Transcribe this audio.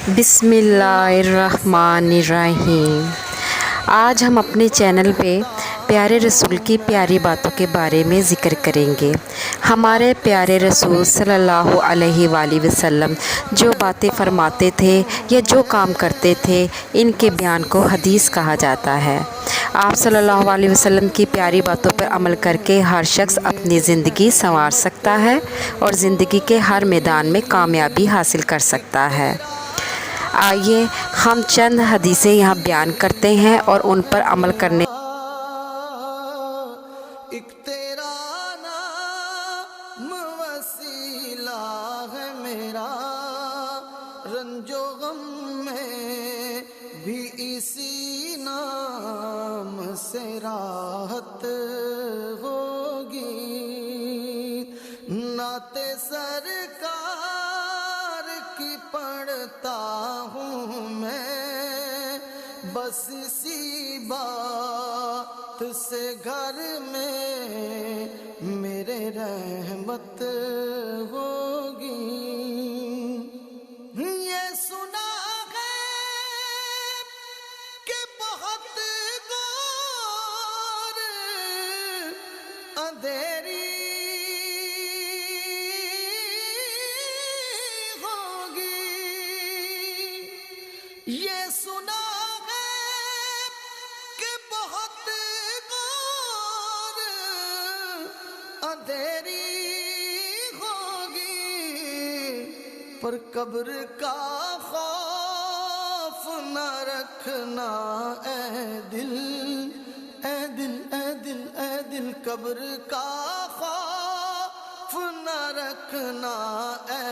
بسم اللہ الرحمن الرحیم۔ آج ہم اپنے چینل پہ پیارے رسول کی پیاری باتوں کے بارے میں ذکر کریں گے۔ ہمارے پیارے رسول صلی اللہ علیہ وآلہ وسلم جو باتیں فرماتے تھے یا جو کام کرتے تھے، ان کے بیان کو حدیث کہا جاتا ہے۔ آپ صلی اللہ علیہ وسلم کی پیاری باتوں پر عمل کر کے ہر شخص اپنی زندگی سنوار سکتا ہے اور زندگی کے ہر میدان میں کامیابی حاصل کر سکتا ہے۔ آئیے ہم چند حدیثیں یہاں بیان کرتے ہیں اور ان پر عمل کرنے ایک تیرا نام وسیلہ ہے میرا، رنج و غم میں بھی اسی نام سے راحت ہوگی۔ نعت سرکار کی پڑھتا ہوں میں، بس اسی بات سے گھر میں میرے رحمت ہوگی۔ یہ سنا ہے کہ بہت دور اندھیری یہ سنا ہے کہ بہت غور اندھیری ہوگی، پر قبر کا خوف نہ رکھنا اے دل، اے دل، اے دل، اے دل، قبر کا خوف نہ رکھنا اے